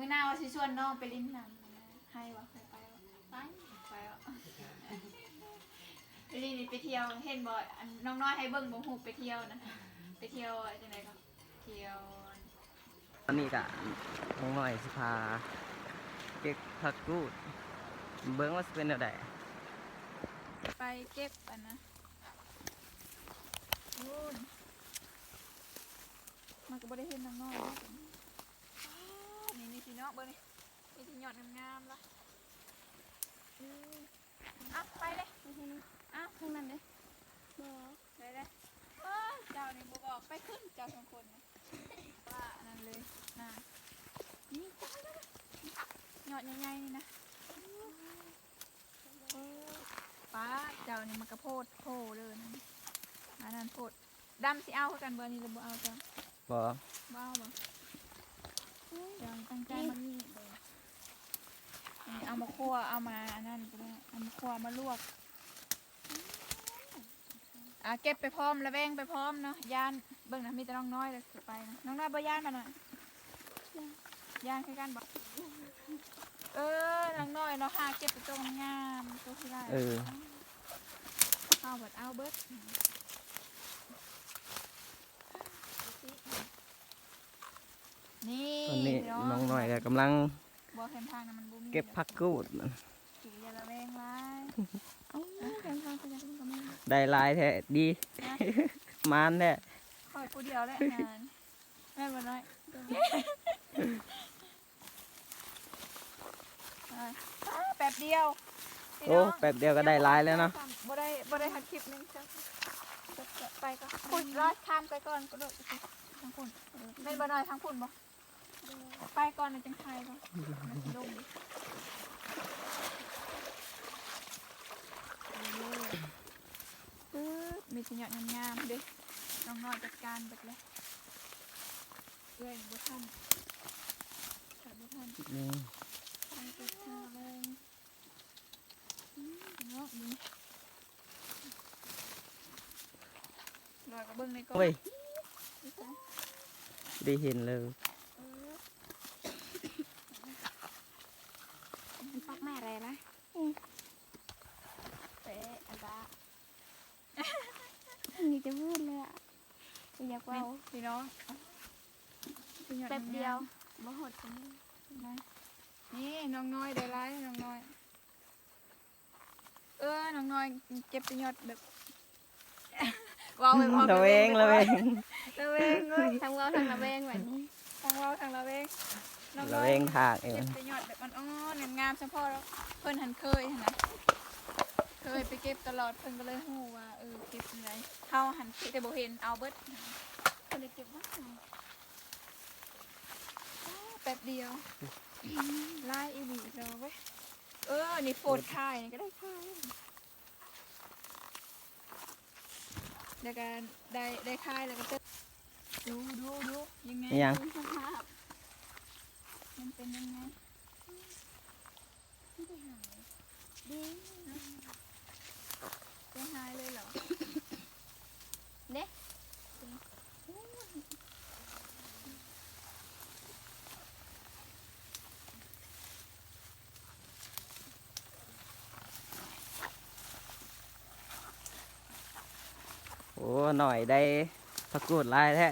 อหน้าว่าสิชวนน้องไปลิ้นน้ำให้วะไปวะนี่ไปเที่ยวเห็นบ่น้องน้อยให้เบิ่งบ่ฮู้ไปเที่ยวนะไปเที่ยวจังได๋ก็เที่ยวตอนนี้กะน้องหน่อยสิพาเก็บผักกูดเบิ้งว่าสิเป็นอะไร ไปเก็บอันนะนู่นมันก็บ่ได้เห็นน้องน้อยนี่พี่น้องเบิ่งนี่ที่ยอดงามๆล่ะไปเลยข้างนั้นเลยเลยเจ้านี่บ่บอกไปขึ้นเจ้าสองคนนะว่านั่นเลยน่ะนี่ยอดใหญ่ๆนี่นะป้าเจ้านี่มันกระโพดโผล่เลยนั่นโพดดำสิเอาคือกันเบอร์นี้หรือบ่เอาจ้ะบ่เอาบ่จังตั้งใจมันนี่เลยเอามาคั่วเอามานั่นก็ได้เอามาคั่วมาลวกเก็บไปพร้อมระแวงไปพร้อมเนาะย่านเบิ่งนะมีแต่น้องน้อยเลยไปนะน้องน้อยบ่ย่านมาหน่อยย่านคือกันบ่น้องน้อยเนาะหาเก็บไปตรงงามตัวที่ได้เอาเบิดเอาเบิดนี่ตอนนี้น้องหน่อยก็กำลังเก็บผักกูดอย่าระแวงไว้ได้ลายแท้ดีมานแท้คอยกูเดียวแหละงานแม่บ่น้อยแป๊บเดียวโอ้แป๊บเดียวก็ได้ลายแล้วเนาะบ่ได้หัดคลิปนึงจ้ะไปก็พุ่นรอดข้ามไปก่อนก็โดดทางพุ่นแม่บ่น้อยทางพุ่นบ่ไปก่อนในจังไทยก็มันสิลงมีสัญญาณงามๆดิน้องน้อยจัดการไปเลยเอ้ยบุทันขาดบุทันไปจัดการเลยเนาะนี่ลอยกับเบิ้งในกล้องได้เห็นเลยปักแม่อะไรนะเป๊ะอันตานี่จะพูดเลยอ่ะอยากว่าพี่น้องแป๊บเดียวบ่หดกันนี่น้องน้อยได้ไรน้องน้อยน้องน้อยเก็บประโยชน์แบบว้าวไปพร้อมระเวงเลยทางเราทางระเวงแบบนี้ทางเราทางระเวงระเวงถากเอเก็บประโยชน์แบบอ่อนๆงามๆเฉพาะแล้วเพิ่นหันเคยนะเคยไปเก็บตลอดเพิ่นก็เลยฮู้ว่าเก็บยังไงเฮาหันแต่บ่เห็นเอาเบิดก็เลยเก็บไว้แป๊บเดียวไล่อีหลีเราเว้ยนี่โฟดคายนี่ก็ได้คายแล้วก็ได้คายแล้วก็จะดูยังไงสภาพมันเป็นยังไงที่ได้หายดีจะหายเลยเหรอเด้โอ้หน่อยได้ผักกูดลายแท้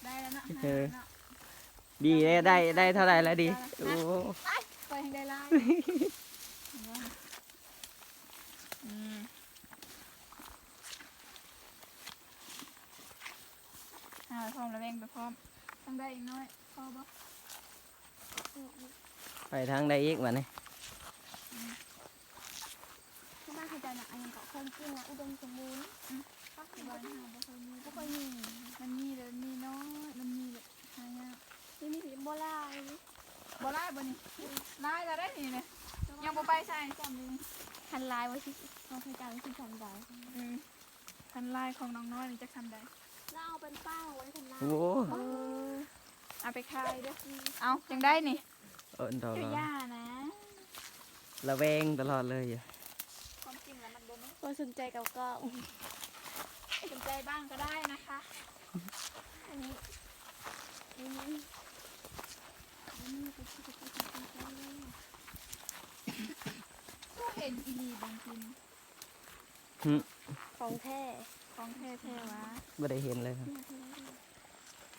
ได้แล้วนะดีได้เท่าไรแล้วดีโอ้ไปให้ได้ลายพร้อมแล้วแบ่งไปพร้อมต้องได้อีกน้อยพอบ่ไปทางใดอีกวะนี่ที่บ้านคือจะหนักอันยังเกาะคนกินนะอุดมสมบูรณ์ปักที่บ้านหาบ่เคยมีมันมีเลยมีน้อยมันมีเลยหายากนี่มีโบราณบ่ไล่บ่นี่ไล่แล้วได้นี่เนี่ยยังบ่ไปใช่จำเลยทันลายไว้ที่เราเคยจำที่ทันได้ทันไล่ของน้องน้อยนี่จะทำได้เราเอาเป็นเป้าไว้ทันลายโอ้เอาไปคายเด้อเอายังได้นี่ตลอดย่านะระแวงตลอดเลยความจริงแล้วมันบ่แม่นสนใจกับก็สนใจบ้างก็ได้นะคะอันนี้ ก็เห็นอีนีบางที ของแท้ ของแท้ๆวะ ไม่ได้เห็นเลยครับ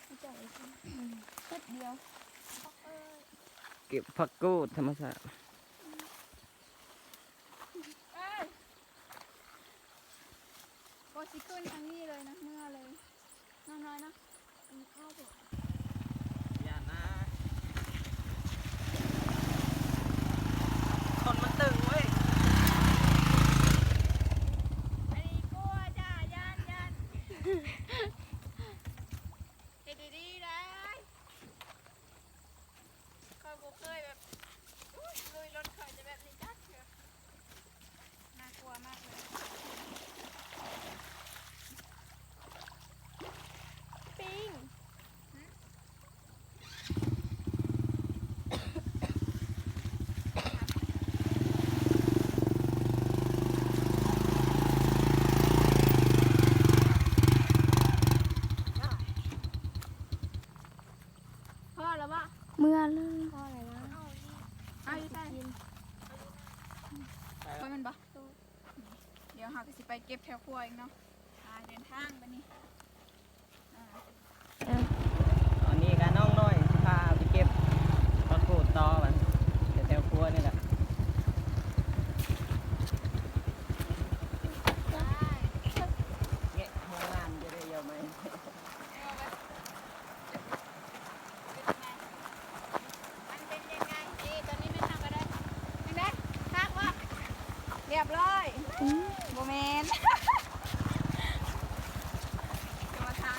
ไม่จ่ายชุดเดียว เก็บผักกูดธรรมชาติ เอ้ยโกสิขึ้นทางนี้เลยนะเมื่อเลยน้อยๆนะ ข้าวเด็ก อย่านะคนมันตึงเว้ย อันนี้กลัวจ้าย่านเฮ็ดดีๆได้เคยบ่เคยแบบอุ๊ยลุยรถเคยจะแบบนี้จักเถอะน่ากลัวมากเลย ปิ้ง พ่อแล้วปะ เมื่อเลยพ่ออะไรนะ เอาอยู่ใต้ กิน พ่อมันปะเดี๋ยวหาก็สิไปเก็บแถวครัวเองเนาะเดินทางไปนี่อ่า ตอนนี้การน้องน้อยสิพาไปเก็บผักกูดต่อมันแถวครัวนี่แหละ ได้ เงี้ยห้องน้ำจะได้เยอะไหม เอาไปเป็นไงมันเป็นยังไงนี่ตอนนี้ไม่ทำก็ได้ไม่ได้ทากวะเรียบร้อยโบเมนจะมาทาง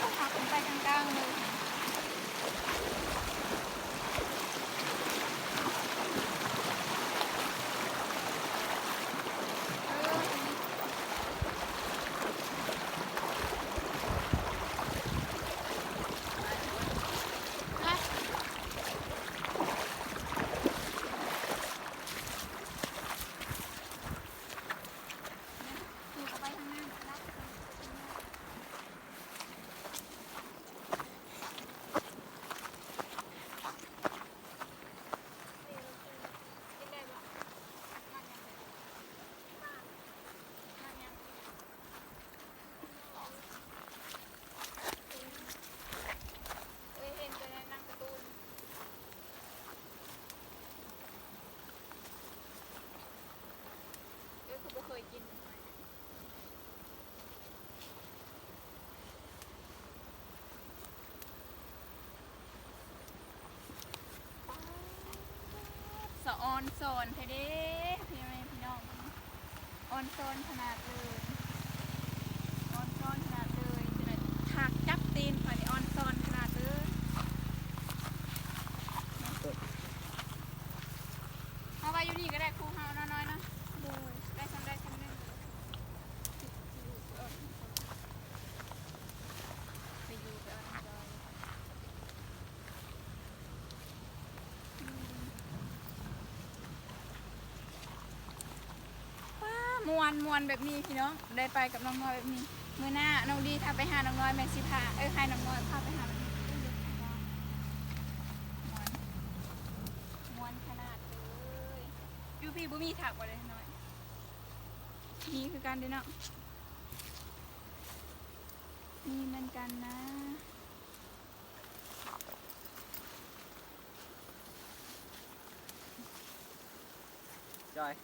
ต้องหาคนไปกลางๆเลยอยู่กับไปทางหน้ารับกินได้ปะนั่งยังไงนั่งยังเอ้ยเห็นแต่ในหนังการ์ตูนเอ้ยคือบ่เคยกิน สะออนโซนเทเด้พี่แม่พี่น้องออนโซนขนาดเลยออนโซนขนาดเลยจะได้ถากจับตีนฝ่ายนี้ออนโซนขนาดเลยเอาไว้อยู่นี่ก็ได้ครูเฮาน้อยๆนะโดยได้ซ้ำได้ซ้ำหนึงไปอยู่กับอันจอยมวนแบบนี้พี่น้องได้ไปกับน้องน้อยแบบนี้มื้อหน้าน้องดีถ้าไปหาน้องน้อยแม่สิพาให้น้องน้อยพาไปหามันมวนขนาดเลยอยู่พี่บ่มีถักบ่เลยน้อยมีคือกันเด้อเนาะมีเหมือนกันนะ จอย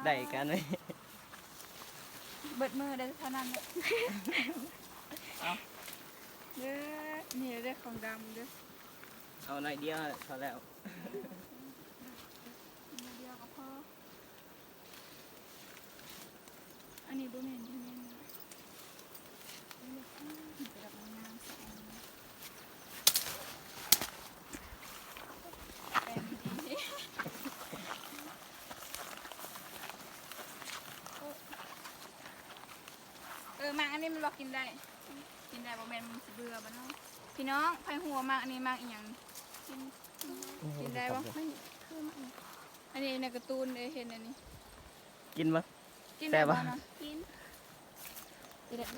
ได้กันเลย เบิดมือได้เท่านั้นแหละ เอา เด้อนี่เด้อของดำเด้อ เอาหน่อยเดียวพอแล้ว มือเดียวก็พออันนี้บ่แม่นที่นี่นะอันนี้เป็นแบบงามๆสะออนแปลงดี มาอันนี้มันบอกกินได้บ่แม่นมันสิเบื่อบ่เนาะ พี่น้องไผหัวมากอันนี้มากอีหยังกินกินได้บ่ มันคือมัน อันนี้ในการ์ตูนเห็นอันนี้ กินมั้ย กินได้ แซ่บ บ่ ปะ เนาะกินเดือด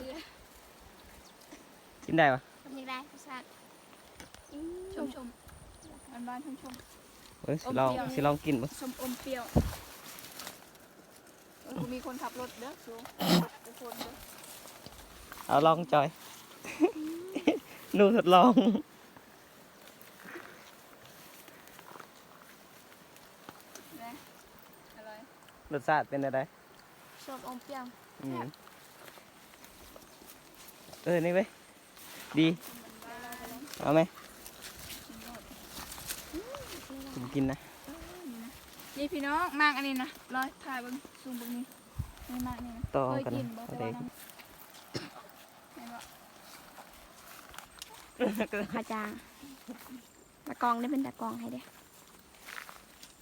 กินได้ปะ ทำยังไงรสชาติ ชมชมบ้านๆชมชม เฮ้ยสิลองกินมั้ย ชมอมเปรี้ยวกูมีคนขับรถเด้อสูทุกคนเด้อ เอาลองจอย หนูทดลอง นะอะไร รสชาติเป็นอะไร ชอบอมเปรี้ยว อืมนี่เว้ยดีเอาไหมผมกินนะ นี่พี่น้องมากอันนี้นะร้อยถ่ายเบิ่งซูมเบิ่งนี่นี่มากนี่นะ ต่อ เคย กัน กิ นะ นบ่ เอา แต่ เด็ ว่าน้ำเห็นบ่ ข้าจางตะกองได้เป็นตะกองให้เด้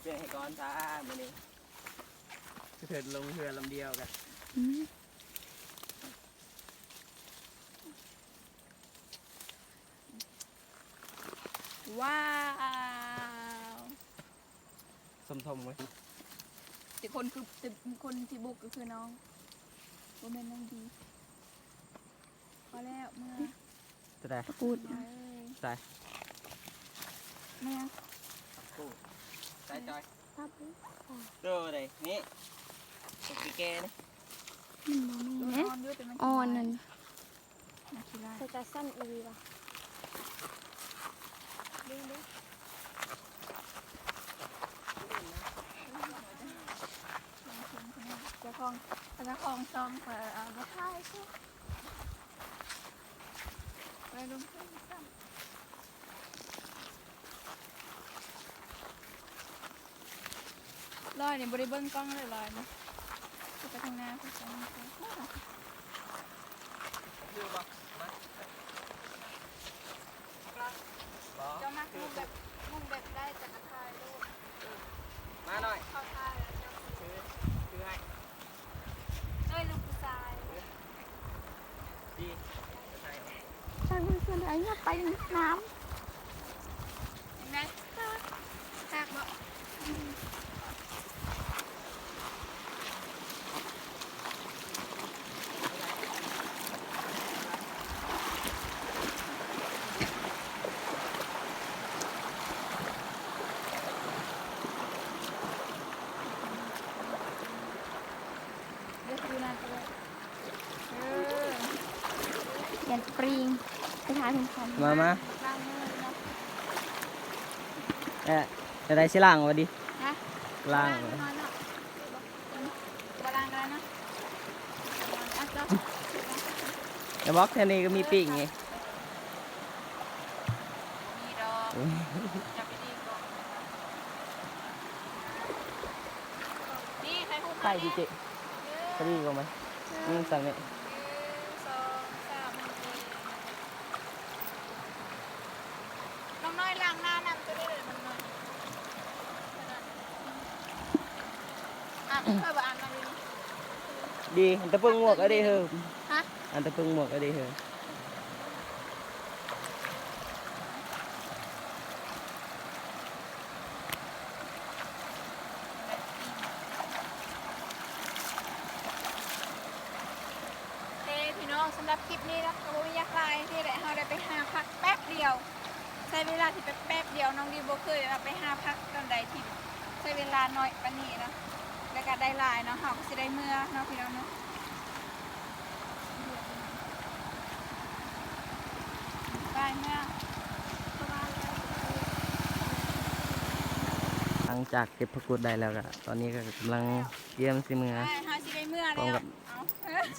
เปลี่ยนให้ก่อนจ้ามื้อนี้เถิดลงเรือลำเดียวกัน ว้าว สมทมไว้ แต่คนคือแต่คนที่บุกก็คือน้องบ่แม่นน้องดีพอแล้วเมื่อ จะได้ ตะกูด เอ้ย ใส่ เมื่อ ใส่จอย ปั๊บ เด้อเลยนี่ตกแกนี่ มันบ่มี ตัว นะ อ่อนด้วยแต่มัน อ่อนนั่น มันขี้ร้าย ใส่กระสั้นอีว่ะ เจ้าของซองเปิดเอามาถ่ายซิไปลงทุนซ้ำลอยนี่บริเบิ้งกล้องเลยลอยนะไปทางหน้าไปทางหน้าเจ้ามักมุ่งแบบได้จากกระทายลูก มาหน่อย เข้าท่าแล้วเจ้า คือให้ เอ้ยลูกผู้ชาย ดี สร้างเพื่อนๆอะไรเนี่ยไปน้ เห็นไหมแทกบ่เดี๋ยวดูนานไปเลยำยันปริงไปทานทุนคำ มา ล้างมือเนาะ จะได้สิล่างวะดิ นะ ล่าง นอนเนาะบ่ล้างกันนะอ่ะเจ้า ในบล็อกแค่นี้ก็มีปีกไง มีดอกจะไปดีก่อนนี่ใครพูด ใช่ดิเจก็ดีกว่าไหมสั่งเนี่ย น้องน้อยล้างหน้านำจะได้เลยมันน้อยอ่ะเพื่ออ่านมาดู ดีอันตะปึงหมวกก็ดีเถอะ ฮะ อันตะปึงหมวกก็ดีเถอะ พี่น้องสำหรับคลิปนี้นะก็ไม่ยากไรที่แหละเราได้ไปหาพักแป๊บเดียวใช้เวลาที่แป๊บเดียวน้องดีโบเคยไปหาพักตอนใดที่ใช้เวลาน้อยปานนี้นะแล้วก็ได้หลายเนาะเราก็จะได้เมื่อเนาะพี่น้องเนาะได้เมื่อ หลังจากเก็บผักกูดได้แล้วก็ตอนนี้ก็กำลังเตรียมสิมือ ได้เราจะได้เมื่อแล้วเอา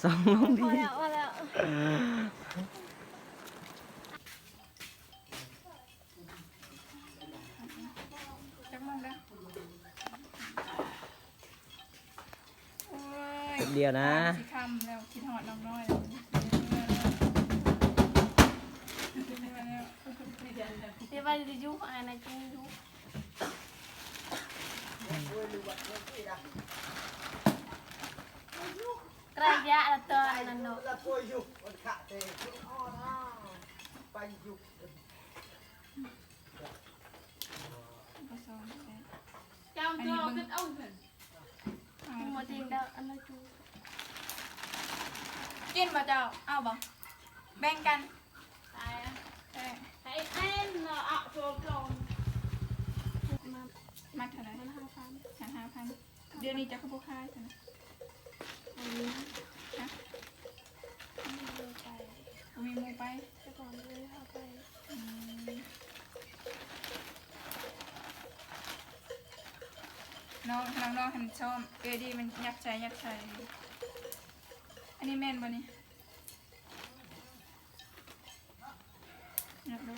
สองน้อง พ ดี อแล้วพอแล้ว จักมองเด้อโอ้ย เดียวนะ สิคำแล้วคิดหอดน้องน้อยแล้ว เดี๋ยวไปดูยุคอะไรจริงยุคระยะละตัวนั่นเนาะ ผสมใส่ เจ้าตัวขึ้นเอาเงิน หมดจริงเด้ออันละจู กินบ่เจ้าเอาบ่แบ่งกัน ตายอ่ะ เอ้ย ให้เต้นเนาะอ่ะโจมลง มา มัดเท่าไหร่ มัน5,000 ฉัน5,000เดือนนี้จะเขาบ่ขายใช่ไหม อันนี้ ฮะ มีเลยไป มีหมูไป แต่ก่อนเลยเอาไป อืมน้องเห็นชมดีมันยักษ์ใจอันนี้แม่นบ่นี่อยากดู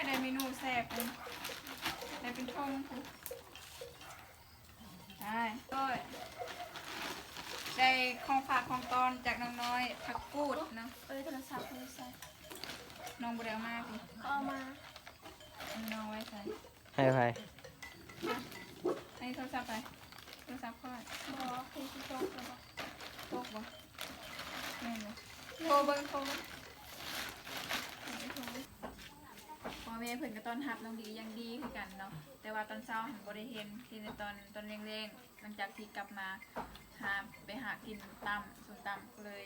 ได้เมนูแซ่บเลยได้เป็นทงกูได้ได้ของฝากของตอนจากน้องน้อยผักกูดเนาะ โทรศัพท์โทรศัพท์ น้องบุเรมากเลย ก็เอามา น้องไว้ใส่ ให้ไป ให้โทรศัพท์ไปโทรศัพท์ค่อย บอกคือสิโตกแล้วบอก ตกบ่แม่นบ่โทรเบิ่งพ่อแม่เพิ่นก็ต้อนรับน้องดีอย่างดีคือกันเนาะแต่ว่าตอนเช้าหันบ่ได้เห็นที่ในตอนเร่งๆหลังจากที่กลับมาไปหากินส้มตำเลย